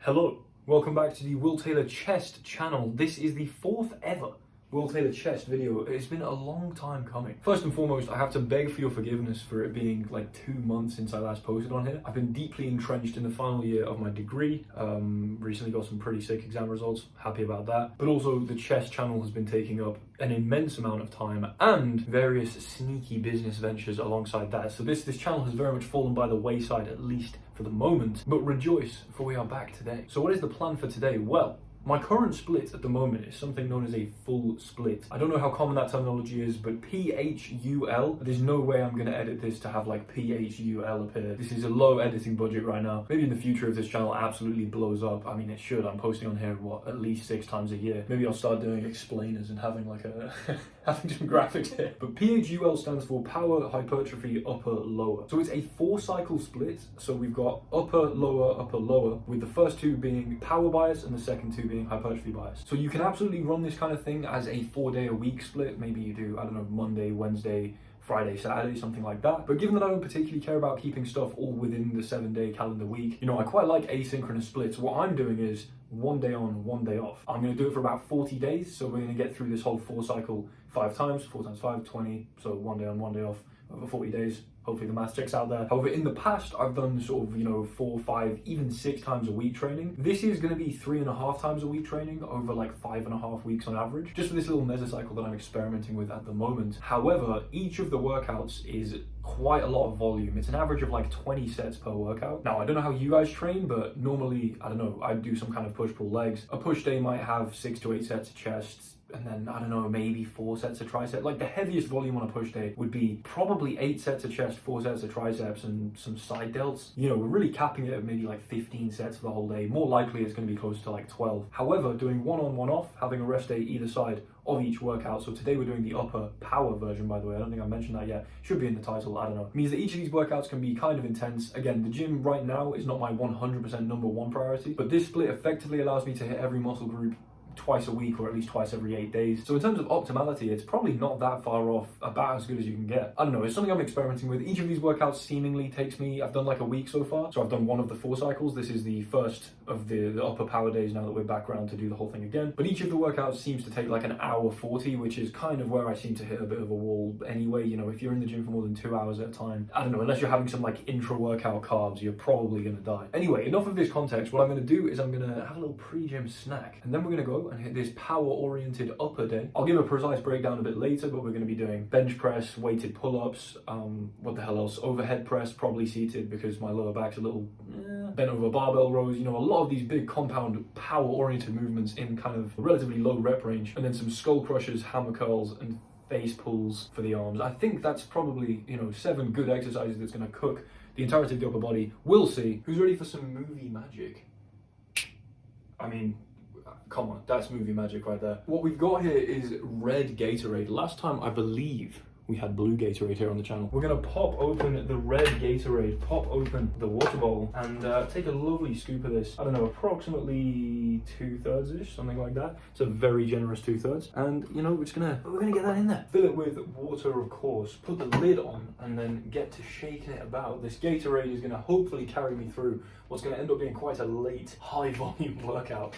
Hello, welcome back to the Will Taylor Chest channel. This is the fourth ever Will Taylor Chest video. It's been a long time coming. First and foremost, I have to beg for your forgiveness for it being like 2 months since I last posted on here. I've been deeply entrenched in the final year of my degree. Recently got some pretty sick exam results, happy about that. But also the chest channel has been taking up an immense amount of time and various sneaky business ventures alongside that. So this channel has very much fallen by the wayside, at least for the moment, but rejoice, for we are back today. So what is the plan for today? Well, my current split at the moment is something known as a full split. I don't know how common that terminology is, but PHUL, there's no way I'm gonna edit this to have like PHUL appear. This is a low editing budget right now. Maybe in the future if this channel absolutely blows up, I mean it should, I'm posting on here, what, at least 6 times a year. Maybe I'll start doing explainers and having like a, having some graphics here. But PHUL stands for Power Hypertrophy Upper Lower. So it's a 4-cycle split. So we've got upper, lower, with the first 2 being power bias and the second 2 being hypertrophy bias. So you can absolutely run this kind of thing as a 4-day-a-week split. Maybe you do, I don't know, Monday, Wednesday, Friday, Saturday, something like that. But given that I don't particularly care about keeping stuff all within the 7-day calendar week, you know, I quite like asynchronous splits. What I'm doing is 1 day on, 1 day off. I'm going to do it for about 40 days. So we're going to get through this whole 4-cycle 5 times, 4 times 5, 20. So 1 day on, 1 day off over 40 days. Hopefully the math checks out there. However, in the past, I've done sort of, you know, 4, 5, even 6 times a week training. This is going to be 3.5 times a week training over like 5.5 weeks on average, just for this little mesocycle that I'm experimenting with at the moment. However, each of the workouts is quite a lot of volume. It's an average of like 20 sets per workout. Now, I don't know how you guys train, but normally, I don't know, I do some kind of push-pull legs. A push day might have 6 to 8 sets of chest, and then, I don't know, maybe 4 sets of tricep. Like the heaviest volume on a push day would be probably 8 sets of chest, 4 sets of triceps, and some side delts. You know, we're really capping it at maybe like 15 sets for the whole day. More likely it's going to be close to like 12. However, doing 1 on, 1 off, having a rest day either side of each workout. So today we're doing the upper power version, by the way. I don't think I mentioned that yet. Should be in the title, I don't know. It means that each of these workouts can be kind of intense. Again, the gym right now is not my 100% number 1 priority, but this split effectively allows me to hit every muscle group twice a week, or at least twice every 8 days. So in terms of optimality, it's probably not that far off, about as good as you can get. I don't know, it's something I'm experimenting with. Each of these workouts seemingly takes me, I've done like a week so far. So I've done 1 of the 4 cycles. This is the first of the upper power days now that we're back around to do the whole thing again. But each of the workouts seems to take like an hour 40, which is kind of where I seem to hit a bit of a wall anyway. You know, if you're in the gym for more than 2 hours at a time, I don't know, unless you're having some like intra-workout carbs, you're probably gonna die. Anyway, enough of this context. What I'm gonna do is I'm gonna have a little pre-gym snack, and then we're gonna go and hit this power-oriented upper day. I'll give a precise breakdown a bit later, but we're going to be doing bench press, weighted pull-ups, what the hell else, overhead press, probably seated because my lower back's a little bent over, barbell rows, you know, a lot of these big compound power-oriented movements in kind of a relatively low rep range, and then some skull crushers, hammer curls, and face pulls for the arms. I think that's probably, you know, 7 good exercises that's going to cook the entirety of the upper body. We'll see. Who's ready for some movie magic? I mean, come on, that's movie magic right there. What we've got here is red Gatorade. Last time, I believe, we had blue Gatorade here on the channel. We're gonna pop open the red Gatorade, pop open the water bowl, and take a lovely scoop of this. I don't know, approximately 2/3-ish, something like that. It's a very generous 2/3. And, you know, we're gonna get that in there. Fill it with water, of course, put the lid on, and then get to shaking it about. This Gatorade is gonna hopefully carry me through what's gonna end up being quite a late, high volume workout.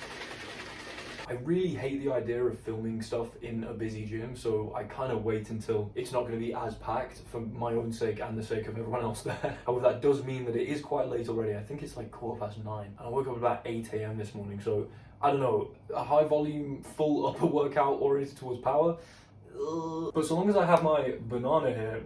I really hate the idea of filming stuff in a busy gym, so I kind of wait until it's not going to be as packed for my own sake and the sake of everyone else there. However, that does mean that it is quite late already. I think it's like 9:15, and I woke up at about 8 a.m. this morning, so I don't know, a high volume, full upper workout oriented towards power. But so long as I have my banana here,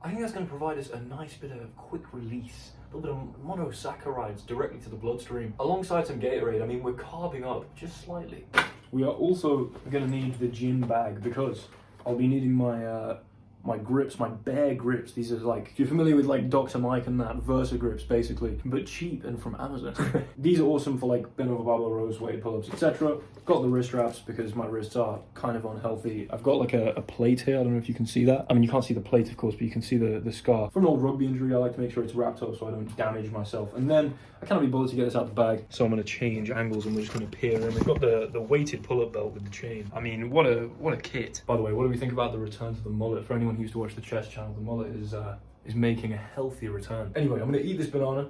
I think that's going to provide us a nice bit of quick release, a little bit of monosaccharides directly to the bloodstream, alongside some Gatorade. I mean, we're carbing up just slightly. We are also going to need the gym bag because I'll be needing my my grips, my Bear grips. These are like, if you're familiar with like Dr. Mike and that, Versa grips basically, but cheap and from Amazon. These are awesome for like bent over barbell rows, weighted pull-ups, etc. Got the wrist wraps because my wrists are kind of unhealthy. I've got like a plate here. I don't know if you can see that. I mean, you can't see the plate, of course, but you can see the scar. From an old rugby injury, I like to make sure it's wrapped up so I don't damage myself. And then I can't be bothered to get this out of the bag, so I'm going to change angles and we're just going to peer in. We've got the weighted pull-up belt with the chain. I mean, what a kit. By the way, what do we think about the return to the mullet? For anyone who used to watch the chest channel, the mullet is making a healthy return. Anyway, I'm going to eat this banana,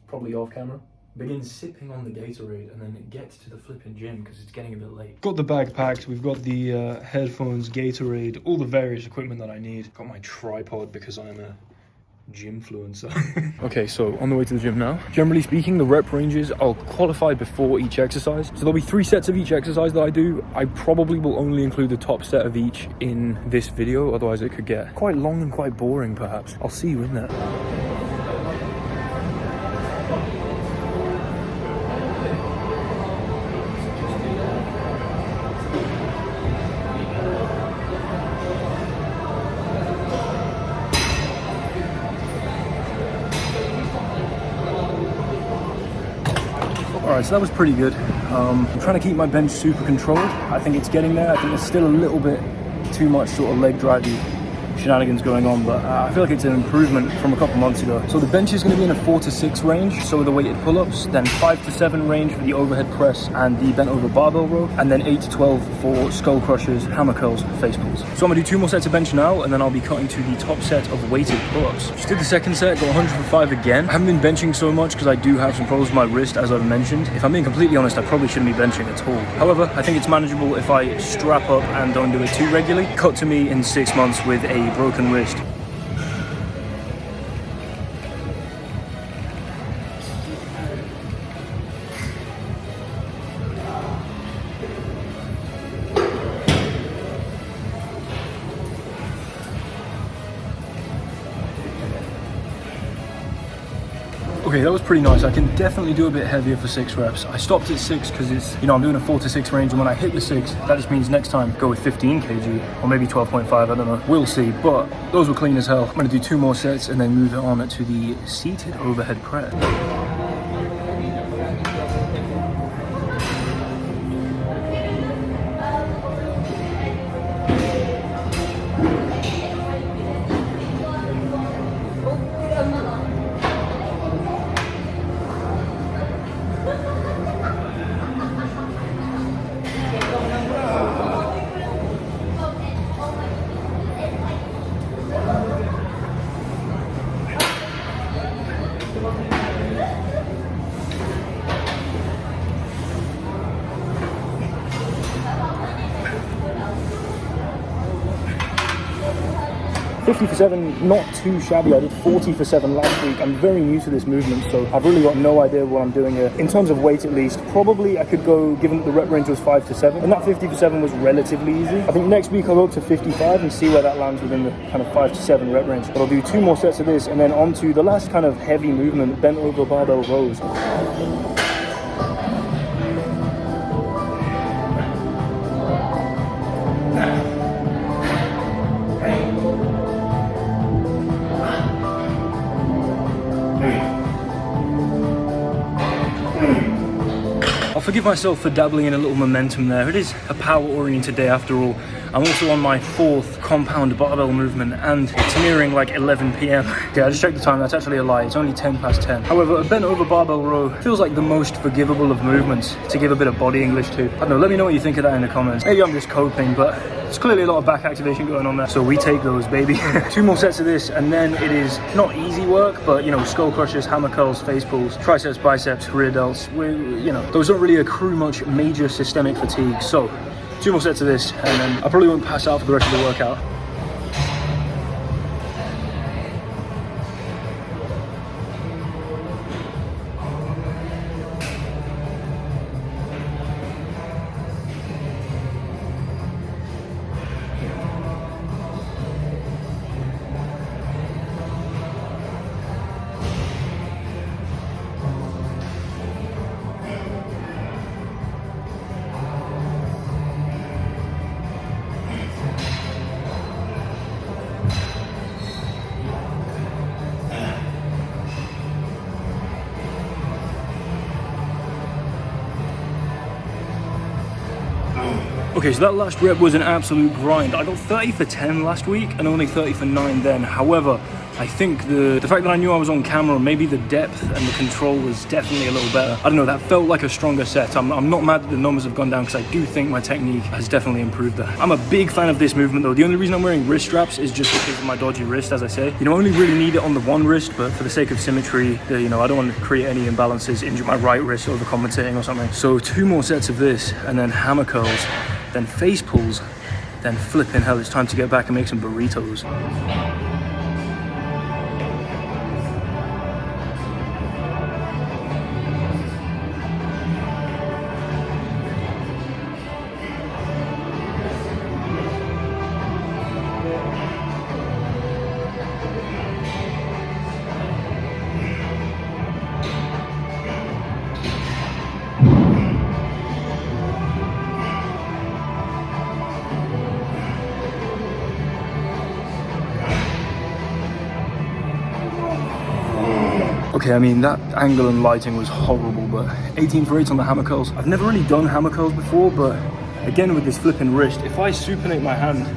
probably off camera. begin sipping on the Gatorade and then get to the flipping gym because it's getting a bit late. Got the bag packed. We've got the headphones, Gatorade, all the various equipment that I need. Got my tripod because I'm a gymfluencer. Okay, so on the way to the gym now. Generally speaking, the rep ranges I'll qualify before each exercise. So there'll be 3 sets of each exercise that I do. I probably will only include the top set of each in this video, otherwise it could get quite long and quite boring perhaps. I'll see you in there. Alright, so that was pretty good. I'm trying to keep my bench super controlled. I think it's getting there. I think there's still a little bit too much sort of leg drivey shenanigans going on, but I feel like it's an improvement from a couple months ago. So the bench is going to be in a 4 to 6 range, so with the weighted pull-ups, then 5 to 7 range for the overhead press and the bent over barbell row, and then 8 to 12 for skull crushers, hammer curls, face pulls. So I'm going to do 2 more sets of bench now, and then I'll be cutting to the top set of weighted pull-ups. Just did the second set, got 105 again. I haven't been benching so much because I do have some problems with my wrist, as I've mentioned. If I'm being completely honest, I probably shouldn't be benching at all. However, I think it's manageable if I strap up and don't do it too regularly. Cut to me in 6 months with a broken wrist. Okay, that was pretty nice. I can definitely do a bit heavier for 6 reps. I stopped at 6 because it's, I'm doing a 4 to 6 range, and when I hit the 6, that just means next time go with 15 kg or maybe 12.5, I don't know. We'll see, but those were clean as hell. I'm gonna do 2 more sets and then move it on to the seated overhead press. $50 for 7, not too shabby. I did 40 for 7 last week. I'm very new to this movement, so I've really got no idea what I'm doing here. In terms of weight, at least, probably I could go, given that the rep range was 5 to 7, and that 50 for 7 was relatively easy. I think next week I'll go up to 55 and see where that lands within the kind of 5 to 7 rep range. But I'll do 2 more sets of this, and then on to the last kind of heavy movement, bent over barbell rows. Forgive myself for dabbling in a little momentum there. It is a power-oriented day after all. I'm also on my 4th compound barbell movement and it's nearing like 11 p.m. Yeah, I just checked the time, that's actually a lie. It's only 10 past 10. However, a bent over barbell row feels like the most forgivable of movements to give a bit of body English to. I don't know, let me know what you think of that in the comments. Maybe I'm just coping, but there's clearly a lot of back activation going on there. So we take those, baby. 2 more sets of this and then it is not easy work, but skull crushers, hammer curls, face pulls, triceps, biceps, rear delts. Those don't really accrue much major systemic fatigue. So 2 more sets of this and then I probably won't pass out for the rest of the workout. Okay, so that last rep was an absolute grind. I got 30 for 10 last week and only 30 for 9 then. However, I think the fact that I knew I was on camera, maybe the depth and the control was definitely a little better. I don't know, that felt like a stronger set. I'm not mad that the numbers have gone down because I do think my technique has definitely improved there. I'm a big fan of this movement though. The only reason I'm wearing wrist straps is just because of my dodgy wrist, as I say. You know, I only really need it on the one wrist, but for the sake of symmetry, you know, I don't want to create any imbalances, injure my right wrist overcompensating or something. So 2 more sets of this, and then hammer curls, then face pulls, then flipping hell, it's time to get back and make some burritos. Okay, I mean, that angle and lighting was horrible, but 18 for 8 on the hammer curls. I've never really done hammer curls before, but again with this flipping wrist, if I supinate my hand,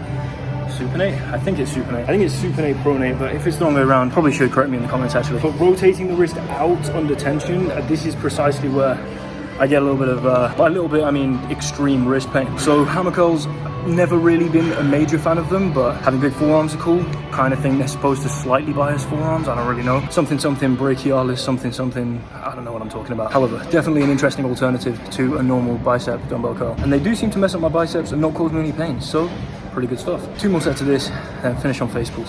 supinate? I think it's supinate. I think it's supinate, pronate, but if it's the wrong way around, probably should correct me in the comments actually. But rotating the wrist out under tension, this is precisely where I get a little bit of, by a little bit I mean extreme wrist pain. So hammer curls, never really been a major fan of them, but having big forearms are cool. Kind of thing they're supposed to slightly bias forearms, I don't really know. Something brachialis, something, I don't know what I'm talking about. However, definitely an interesting alternative to a normal bicep dumbbell curl. And they do seem to mess up my biceps and not cause me any pain, so pretty good stuff. 2 more sets of this, and finish on face pulls.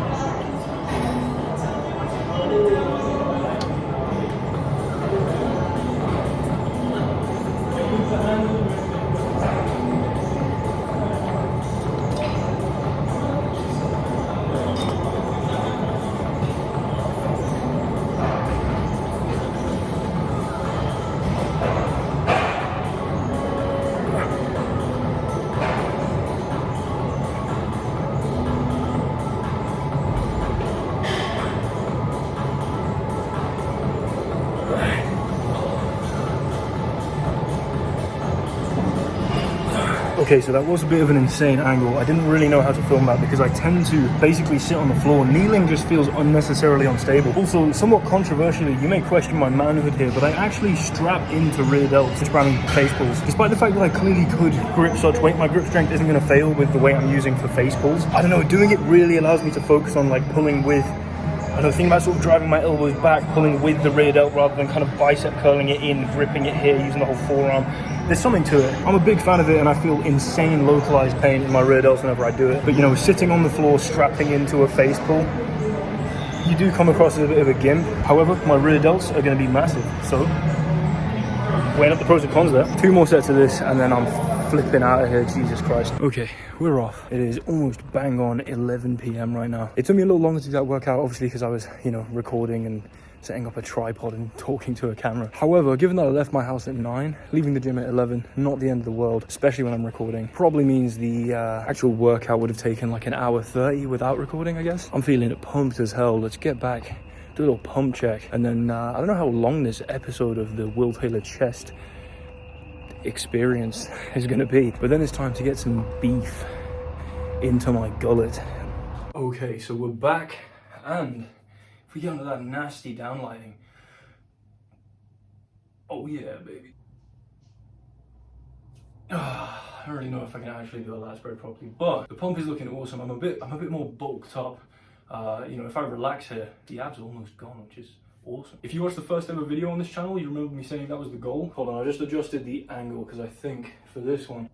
Okay, so that was a bit of an insane angle. I didn't really know how to film that because I tend to basically sit on the floor. Kneeling just feels unnecessarily unstable. Also, somewhat controversially, you may question my manhood here, but I actually strap into rear delts spamming face pulls. Despite the fact that I clearly could grip such weight, my grip strength isn't going to fail with the weight I'm using for face pulls. I don't know, doing it really allows me to focus on like pulling with, I know, thinking about sort of driving my elbows back, pulling with the rear delt rather than kind of bicep curling it in, gripping it here, using the whole forearm. There's something to it. I'm a big fan of it and I feel insane localized pain in my rear delts whenever I do it. But you know, sitting on the floor, strapping into a face pull, you do come across as a bit of a gimp. However, my rear delts are going to be massive. So, weighing up the pros and cons there. 2 more sets of this and then I'm flipping out of here, Jesus Christ. Okay, we're off. It is almost bang on 11 p.m. right now. It took me a little longer to do that workout, obviously, because I was, you know, recording and setting up a tripod and talking to a camera. However, given that I left my house at 9, leaving the gym at 11, not the end of the world, especially when I'm recording, probably means the actual workout would have taken like an hour 30 without recording, I guess. I'm feeling pumped as hell. Let's get back, do a little pump check, and then I don't know how long this episode of the Will Taylor Chest experience is gonna be, but then it's time to get some beef into my gullet. Okay, so we're back, and if we get under that nasty downlighting, oh yeah, baby. I don't really know if I can actually do a lat spread properly, but the pump is looking awesome. I'm a bit more bulked up. You know, if I relax here, the abs are almost gone, which is awesome. If you watched the first ever video on this channel, you remember me saying that was the goal. Hold on, I just adjusted the angle because I think for this one,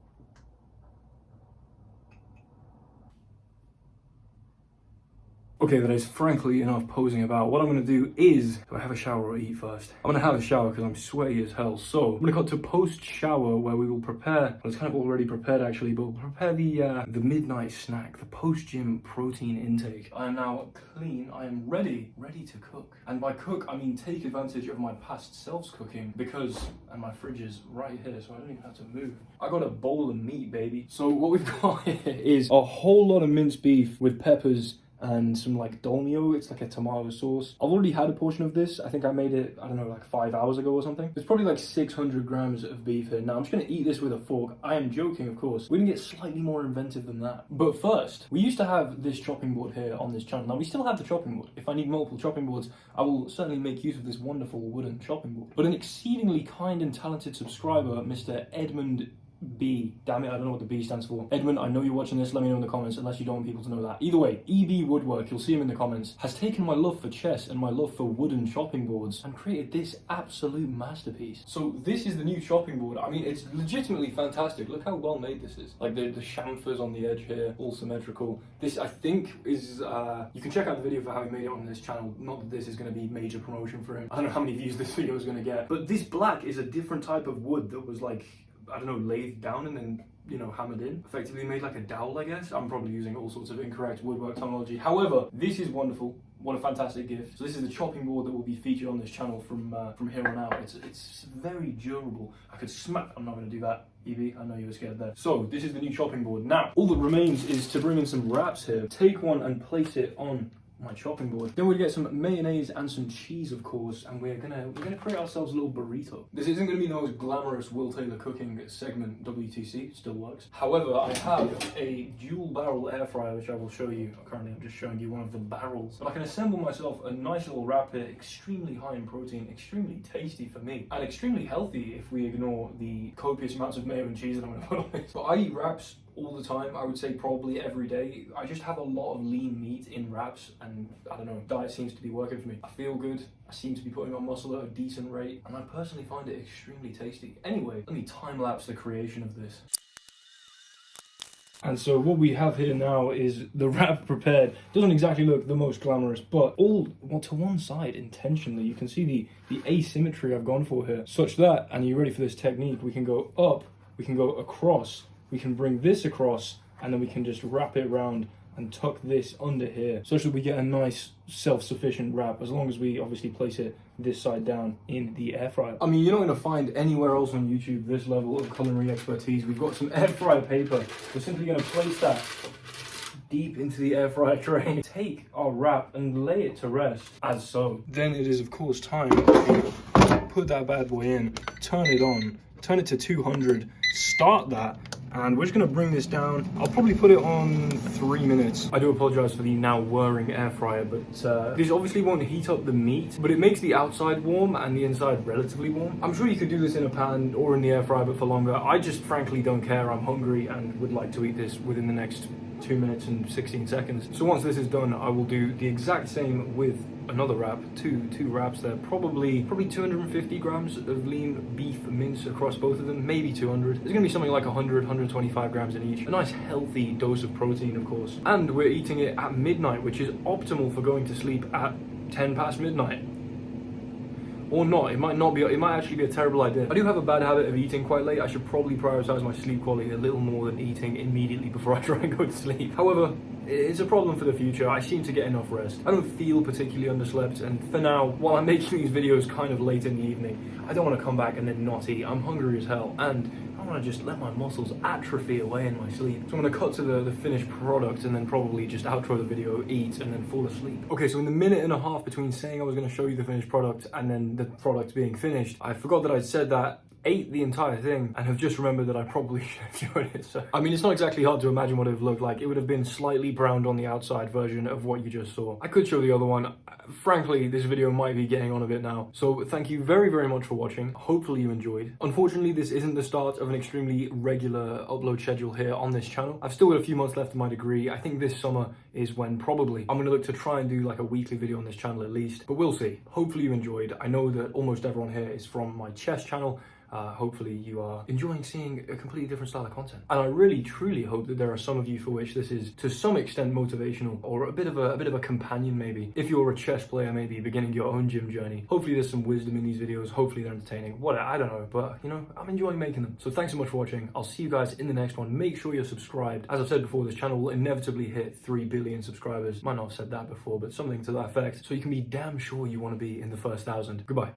okay, that is frankly enough posing about. What I'm going to do is, do I have a shower or eat first? I'm going to have a shower because I'm sweaty as hell. So I'm going to cut to post-shower where we will prepare, well, it's kind of already prepared actually, but we'll prepare the midnight snack, the post-gym protein intake. I am now clean. I am ready to cook. And by cook, I mean take advantage of my past self's cooking because, and my fridge is right here, so I don't even have to move. I got a bowl of meat, baby. So what we've got here is a whole lot of minced beef with peppers and some like dolmio. It's like a tomato sauce. I've already had a portion of this. I think I made it, I don't know, like 5 hours ago or something. There's probably like 600 grams of beef here. Now I'm just gonna eat this with a fork. I am joking, of course. We're gonna get slightly more inventive than that. But first, we used to have this chopping board here on this channel. Now we still have the chopping board. If I need multiple chopping boards, I will certainly make use of this wonderful wooden chopping board. But an exceedingly kind and talented subscriber, Mr. Edmund B. Damn it, I don't know what the B stands for. Edmund, I know you're watching this, let me know in the comments, unless you don't want people to know that. Either way, EB Woodwork, you'll see him in the comments, has taken my love for chess and my love for wooden chopping boards and created this absolute masterpiece. So this is the new chopping board. I mean, it's legitimately fantastic. Look how well made this is. Like the chamfers on the edge here, all symmetrical. This, I think, is, you can check out the video for how he made it on this channel. Not that this is going to be major promotion for him. I don't know how many views this video is going to get. But this black is a different type of wood that was like, I don't know, laid down and then, you know, hammered in. Effectively made like a dowel, I guess. I'm probably using all sorts of incorrect woodwork terminology. However, this is wonderful. What a fantastic gift. So this is the chopping board that will be featured on this channel from here on out. It's very durable. I could smack, I'm not going to do that. EB, I know you were scared there. So this is the new chopping board. Now, all that remains is to bring in some wraps here. Take one and place it on my chopping board. Then we'll get some mayonnaise and some cheese, of course, and we're gonna create ourselves a little burrito. This isn't gonna be the most glamorous Will Taylor cooking segment, WTC, still works. However, I have a dual barrel air fryer, which I will show you. Currently, I'm just showing you one of the barrels. But I can assemble myself a nice little wrap here, extremely high in protein, extremely tasty for me, and extremely healthy if we ignore the copious amounts of mayo and cheese that I'm gonna put on this. But I eat wraps all the time. I would say probably every day. I just have a lot of lean meat in wraps, and I don't know, diet seems to be working for me. I feel good, I seem to be putting on muscle at a decent rate, and I personally find it extremely tasty. Anyway, let me time lapse the creation of this. And so what we have here now is the wrap prepared. Doesn't exactly look the most glamorous, but all to one side intentionally. You can see the asymmetry I've gone for here, such that, and you're ready for this technique, we can go up, we can go across, we can bring this across, and then we can just wrap it around and tuck this under here, such that we get a nice self-sufficient wrap, as long as we obviously place it this side down in the air fryer. I mean, you're not going to find anywhere else on YouTube this level of culinary expertise. We've got some air fryer paper. We're simply going to place that deep into the air fryer tray, take our wrap and lay it to rest, as so. Then it is, of course, time to put that bad boy in, turn it on, turn it to 200, start that, and we're just going to bring this down. I'll probably put it on 3 minutes. I do apologize for the now whirring air fryer, but this obviously won't heat up the meat, but it makes the outside warm and the inside relatively warm. I'm sure you could do this in a pan or in the air fryer, but for longer. I just frankly don't care. I'm hungry and would like to eat this within the next 2 minutes and 16 seconds. So once this is done, I will do the exact same with another wrap, two wraps there, probably 250 grams of lean beef mince across both of them, maybe 200. There's gonna be something like 125 grams in each. A nice healthy dose of protein, of course. And we're eating it at midnight, which is optimal for going to sleep at 10 past midnight. Or not, it might not be, it might actually be a terrible idea. I do have a bad habit of eating quite late. I should probably prioritize my sleep quality a little more than eating immediately before I try and go to sleep. However, it's a problem for the future. I seem to get enough rest. I don't feel particularly underslept, and for now, while I'm making these videos kind of late in the evening, I don't want to come back and then not eat. I'm hungry as hell, and I want to just let my muscles atrophy away in my sleep. So I'm going to cut to the finished product and then probably just outro the video, eat, and then fall asleep. Okay, so in the minute and a half between saying I was going to show you the finished product and then the product being finished, I forgot that I'd said that, ate the entire thing, and have just remembered that I probably should have enjoyed it. So, I mean, it's not exactly hard to imagine what it would have looked like. It would have been slightly browned on the outside version of what you just saw. I could show the other one. Frankly, this video might be getting on a bit now. So thank you very, very much for watching. Hopefully you enjoyed. Unfortunately, this isn't the start of an extremely regular upload schedule here on this channel. I've still got a few months left of my degree. I think this summer is when probably I'm going to look to try and do like a weekly video on this channel at least, but we'll see. Hopefully you enjoyed. I know that almost everyone here is from my chess channel. Hopefully you are enjoying seeing a completely different style of content. And I really, truly hope that there are some of you for which this is to some extent motivational, or a bit of a companion maybe. If you're a chess player, maybe beginning your own gym journey. Hopefully there's some wisdom in these videos. Hopefully they're entertaining. What, I don't know, but you know, I'm enjoying making them. So thanks so much for watching. I'll see you guys in the next one. Make sure you're subscribed. As I've said before, this channel will inevitably hit 3 billion subscribers. Might not have said that before, but something to that effect. So you can be damn sure you want to be in the first 1,000. Goodbye.